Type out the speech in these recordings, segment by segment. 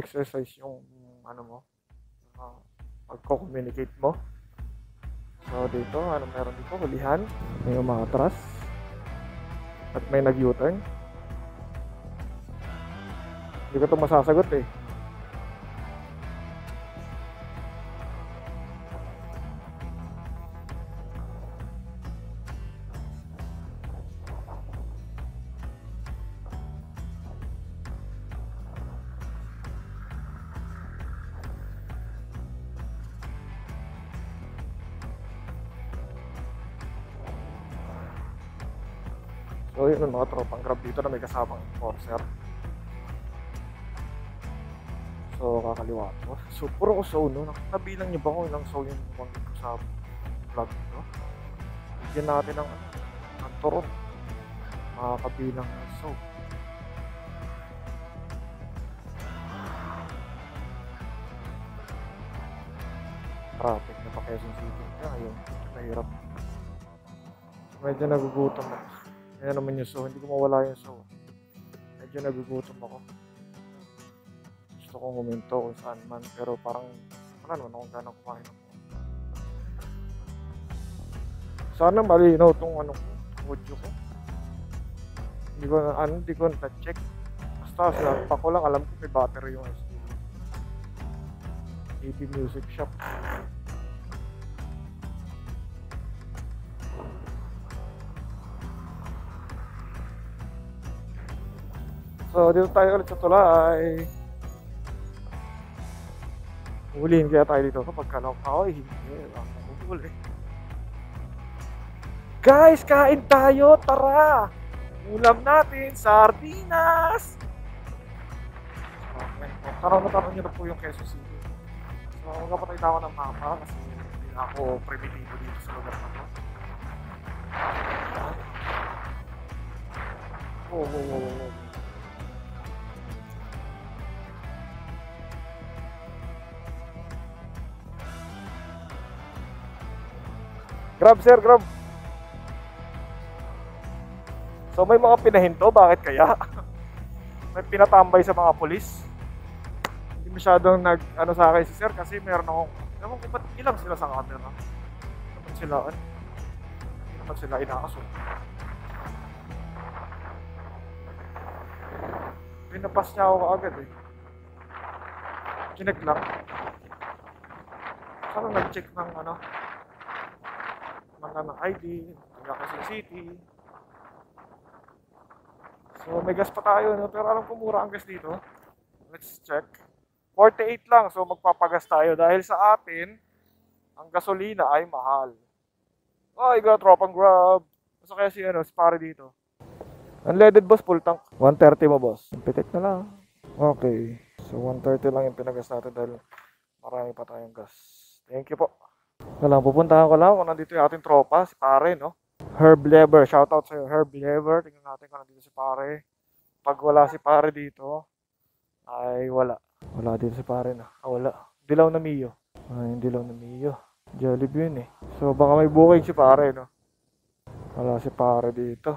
exercise yung ano mo, pagko-communicate mo. So dito, ano meron dito? Hulihan, may umatras at may nag-U-turn. Hindi ko ito masasagot eh. So yun yung mga tropang grab dito na may kasamang enforcer. So kakaliwa ko. So puro ko so no. Nabilang niyo ba kung ilang so yung bangin ko sa vlog ko? Bigyan natin ng turon. Makakabilang ng so. Traffic na pa Quezon City. Ayun, mahirap. So medyo nagugutom ako. Ayan naman yung so, hindi ko mawala yung so. Medyo nagugutom ako. Gusto kong huminto kung saan man, pero parang wala naman akong ganang kumain ako. Sana malinaw itong audio ko. Hindi ko na-check. Basta sinarpa ko lang, alam ko may battery yung SD. AB Music Shop. So, dito tayo ulit sa tulay. Hulihin kaya tayo dito kapag kalakaw. Hindi. Huli. Guys, kain tayo! Tara! Ulam natin, sardinas! Okay. Taraw nyo na po yung Quezon City. So, magpapatay na ako ng mapa kasi hindi na ako primitibo dito sa lugar na to. Oh. Grab sir, grab. So may mga pinahinto, bakit kaya? May pinatambay sa mga pulis. Hindi masyadong nag-ano sa akin si sir kasi meron akong, ewan ko ba't ilang sila sa camera? Hindi naman sila inakaso. Pinapas niya ako kaagad eh. Chinek lang. Saka nag-check ng ng ID, Quezon City. So may gas pa tayo, no? Pero alam ko mura ang gas dito. Let's check. 48 lang, so magpapagas tayo dahil sa atin, ang gasolina ay mahal. Ay, tropang grab. So kaya si pare dito. Unleaded boss, full tank. 130 mo boss. Pitik na lang. Okay. So 130 lang yung pinagas natin dahil marami pa tayong gas. Thank you po. Pupuntahan ko lang kung nandito yung ating tropa, si pare, no? Herb Lever, shoutout sa'yo, Herb Lever. Tingnan natin kung nandito si pare. Pag wala si pare dito, ay wala. Wala dito si pare na. Wala. Dilaw na Mio. Ay, dilaw na Mio. Jollibee yun eh. So baka may booking si pare, no? Wala si pare dito.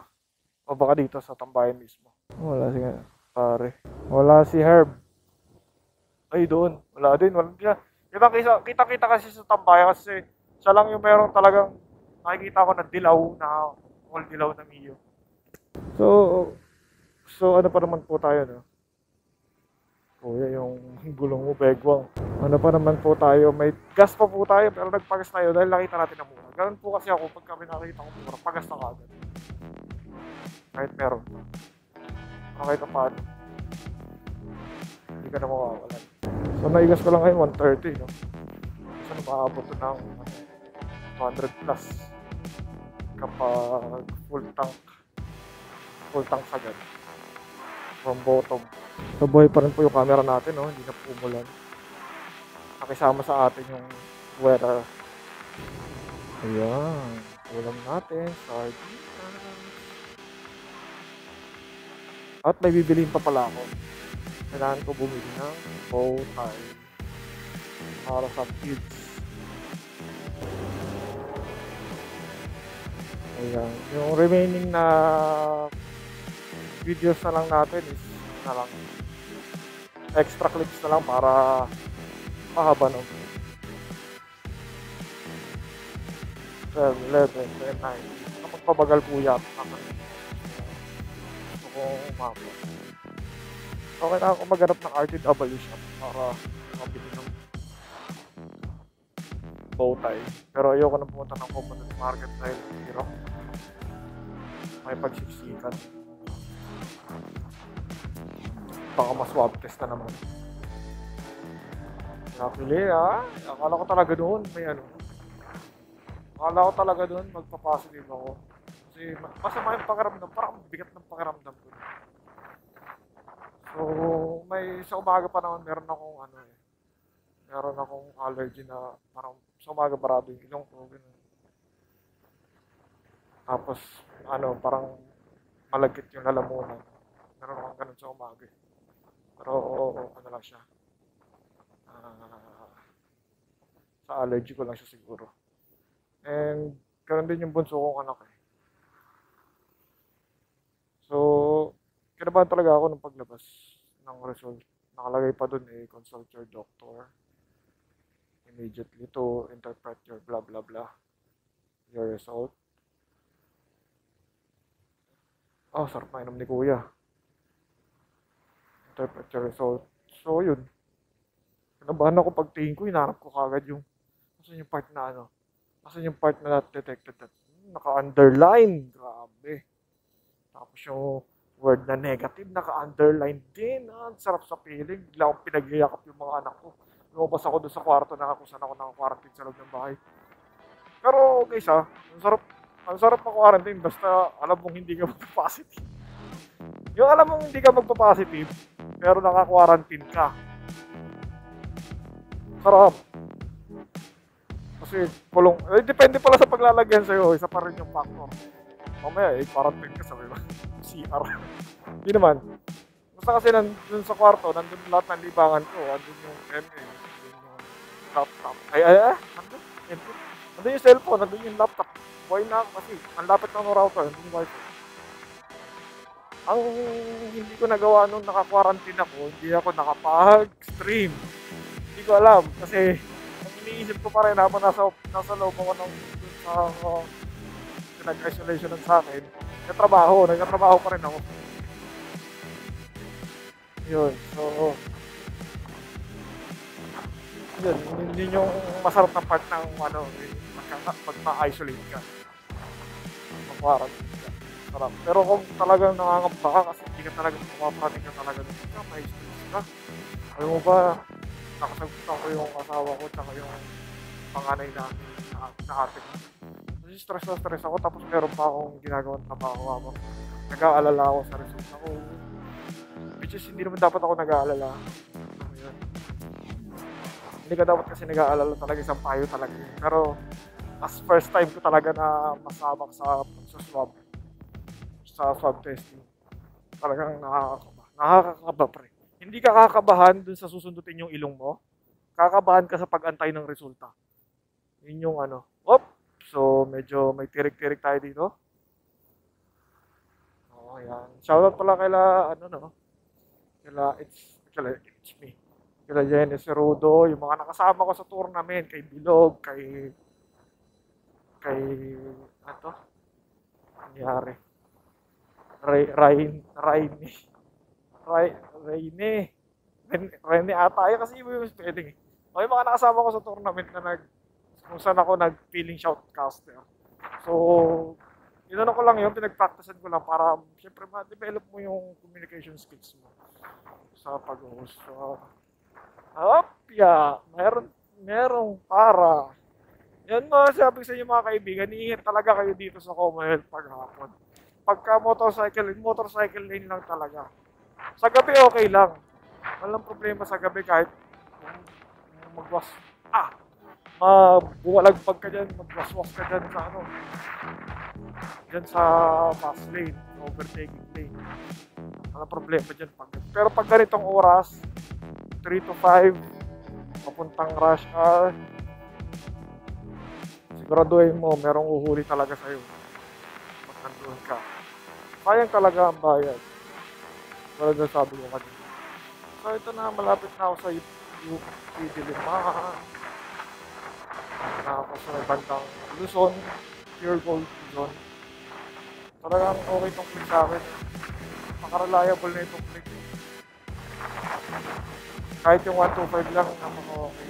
O baka dito sa tambayan mismo. Wala si pare. Wala si Herb. Ay, doon. Wala din. Wala din. Kita kasi sa tambayan kasi siya lang yung meron talagang nakikita ko na dilaw na all dilaw na Mio. So ano pa naman po tayo, no? Kuya, yung gulong mo, begwang. Ano pa naman po tayo, may gas pa po tayo pero nagpagas tayo dahil nakita natin na mura. Ganun po kasi ako pag kami nakita ko mura, pagas na kagad. Kahit meron. Kahit na paano. Hindi ka na mawawalan. So naigas ko lang ngayon 130, no? So maabot ng 200 plus kapag full tank sagad from bottom. So buhay pa rin po yung camera natin, no? Hindi na po umulan. Nakisama sa atin yung weather. Ayan, ulam natin, sardinas. At may bibiliin pa pala ako. Kailangan ko bumili ng bow tie para sa kids. Ayan. Yung remaining na videos na lang natin is na lang. extra clips na lang para mahaba no. 12, 11, 10, 9. Kapag pabagal po yan, gusto ko umabot. Okay na ako maghanap ng RTW shop para mabili ng bowtie. Pero ayoko na pumunta ng coconut market dahil hirap. May pagsiksikan. Baka maswab test na naman. Napili akala ko talaga doon may ano. Akala ko talaga doon magpa-positive ako. Kasi masama yung pakiramdam, parang bigat ng pakiramdam ko. So, may sa umaga pa naman meron akong allergy na parang sa umaga barado yung ilong ko. Ganun. Tapos, parang malagkit yung lalamunan. Meron akong ganun sa umaga. Pero, ano lang siya. Sa allergy ko lang siya siguro. And, ganun din yung bunso kong anak eh. So, kinabahan talaga ako nung paglabas ng result. Nakalagay pa dun consult your doctor. Immediately to interpret your blah blah blah. Your result. Sarap na inom ni Kuya. Interpret your result. So, yun. Kinabahan ako pagtingin ko, hinarap ko kagad yung asan yung part na asan yung part na not detected. Naka-underline. Grabe. Tapos yung word na negative, naka-underline din. Ang sarap sa feeling. Bigla akong pinagyayakap yung mga anak ko. Lumabas ako doon sa kwarto na kung saan ako naka-quarantine sa loob ng bahay. Pero guys ang sarap ma-quarantine basta alam mong hindi ka magpa-positive. Yung alam mong hindi ka magpa-positive, pero naka-quarantine ka. Sarap. Kasi depende pala sa paglalagyan sa'yo. Isa pa rin yung factor. Mamaya, quarantine ka, sabi ba? CR. Hindi naman. Basta kasi nandun sa kwarto, nandun lahat ng libangan ko. Nandun yung MA, nandun yung laptop. Nandun yung cellphone, nandun yung laptop. Buhay na ako kasi. Ang lapit ng router, nandun yung wifi. Ang hindi ko nagawa nung naka-quarantine ako, hindi ako nakapag-stream. Hindi ko alam. Kasi, ang iniisip ko pa rin habang nasa loob ako ng nag-isolation sa akin, nagtatrabaho pa rin ako. Yun, so, yun yung masarap na part ng pag ma-isolate ka. Ma-quarantine ka. Sarap. Pero kung talagang nangangamba ka kasi hindi ka talaga pumaprating ka talaga ma-isolate ka. Alam mo ba, nakasagutan ko yung asawa ko tsaka yung panganay na ate ko. Stress ako tapos meron pa akong ginagawang trabaho habang nag-aalala ako sa result ako. Which is hindi naman dapat ako nag-aalala. Hindi ka dapat kasi nag-aalala talaga, isang payo talaga. Pero as first time ko talaga na masabak sa swab testing. Talagang nakakakaba pre. Hindi ka kakabahan dun sa susundutin yung ilong mo. Kakabahan ka sa pag-antay ng resulta. Yun yung So, medyo may tirik-tirik tayo dito. Yan. Shoutout pala it's me. Kila Jenny Cerudo, yung mga nakasama ko sa tournament, kay Bilog, kay nangyari? Rainy ata. Ay, kasi iba yung spelling. Yung mga nakasama ko sa tournament na kung saan ako nag-feeling shoutcaster. So, yun ko lang yun, pinag-practicean ko lang para syempre ma-develop mo yung communication skills mo sa pag-host. So, merong para. Yan nga, sabi sa inyo mga kaibigan, iingat talaga kayo dito sa Commonwealth paghapon. Pagka motorcycle lane lang talaga. Sa gabi okay lang. Walang problema sa gabi kahit bumalagpag ka dyan, magwaswas ka dyan sa fast lane, overtaking lane. Walang problema dyan. Pero pag ganitong oras, 3 to 5, papuntang rush hour, siguraduhin mo, merong uhuli talaga sa'yo. Pag nandun ka. Sayang talaga ang bayad. Wala na sabi ko kanina. So So ito na, malapit na ako sa UP Diliman. Na ako sa bandang Luzon, Pure Gold Luzon. Talagang okay itong click sa akin. Maka-reliable na itong click. Kahit yung 125 lang, naman okay.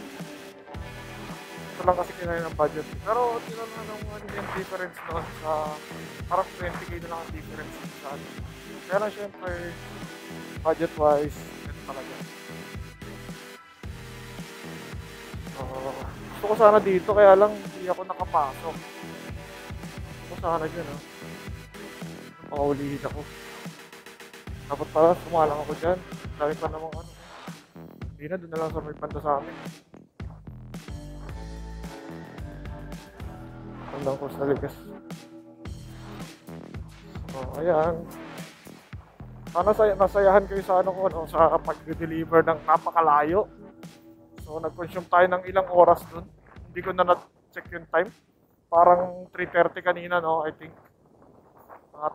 Ito lang kasi kinain ng budget. Pero tira na nung yung difference doon sa parang 20k na lang ang difference sa atin. Pero syempre, budget wise, ito talaga. Gusto ko sana dito, kaya lang hindi ako nakapasok. Gusto ko sana dyan, ha. Makaulihin ako. Dapat pala, sumalang ako dyan. Dahil pa namang ano. Hindi na, doon na lang sa may banda sa amin. Tandaan ko sa ligas. So, ayan. Sana nasayahan kayo sa ano ko, no, sa pag-deliver ng napakalayo. So, nag-consume tayo ng ilang oras dun. Hindi ko na na-check yung time. Parang 3:30 kanina, no, I think. Mga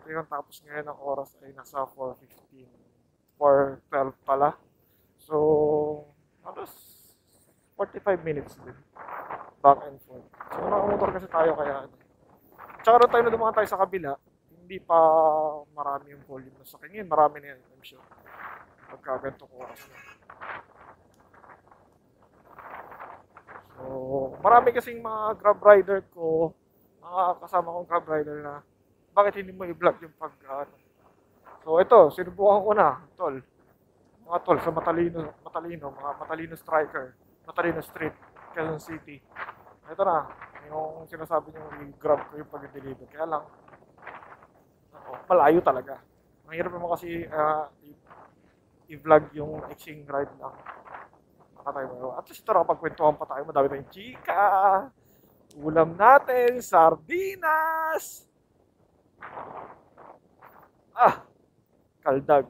3:30 yun. Tapos ngayon ang oras ay nasa 4:15. 4:12 pala. So, halos 45 minutes din. Back and forth. So, nakamotor kasi tayo kaya. Tsaka rin tayo na dumaan tayo sa kabila. Hindi pa marami yung volume na sa kanya. Marami na yan, I'm sure. Pagkaganto ko oras na. So, marami kasing mga grab rider ko, mga kasama kong grab rider na bakit hindi mo i-vlog yung pag So, ito, sinubukan ko na, tol. Mga tol, sa matalino, mga matalino striker, matalino street, Quezon City. Ito na, yung sinasabi nyo, i-grab ko yung pag-deliver. Kaya lang, malayo talaga. Mahirap naman kasi i-vlog yung exing ride lang. At least ito nakapagkwentuhan pa tayo. Madami tayong chika. Ulam natin, sardinas. Kaldag.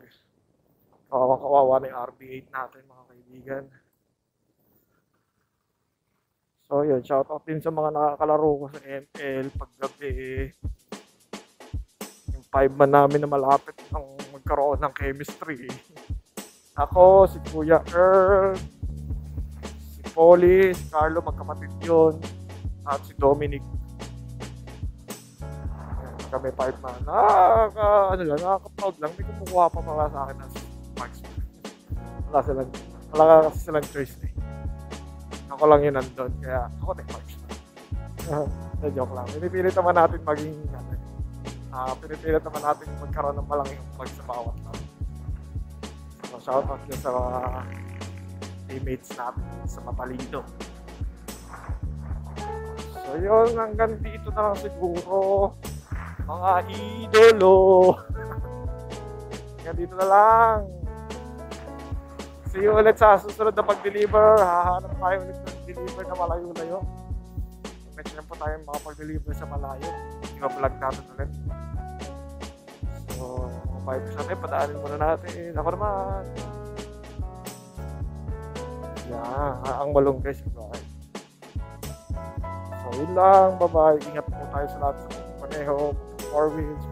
Kawawa na yung RB8 natin, mga kaibigan. So yun, shoutout din sa mga nakakalaro ko sa ML paggabi. Yung 5-man namin na malapit ng magkaroon ng chemistry. Ako, si Kuya Earl, si Polly, si Carlo, magkapatid yun, at si Dominic. Ayan, kami 5-man. Nakaka-proud lang. May kumukuha pa mga sa akin as marksman. Wala kasi silang choice eh. Ako lang yun nandun, kaya ako na marksman. Na-joke lang. Pinipilit naman natin maging pinipilit naman natin magkaroon ng malaking pag sa bawat tao. So, shoutout din sa mga teammates natin sa Matalino. So yun, hanggang dito na lang siguro, mga idolo. Hanggang dito na lang. See you ulit sa susunod na pag-deliver. Hahanap tayo ulit ng deliver na malayo-layo. Mention po tayo mga pag-deliver sa malayo. I-vlog natin ulit. So, bye po sa atin. Padaanin muna natin. Ako naman. Yan. Ang malunggay sa bahay. So, yun lang. Bye-bye. Ingat po tayo sa lahat sa paneho. 4 wheels.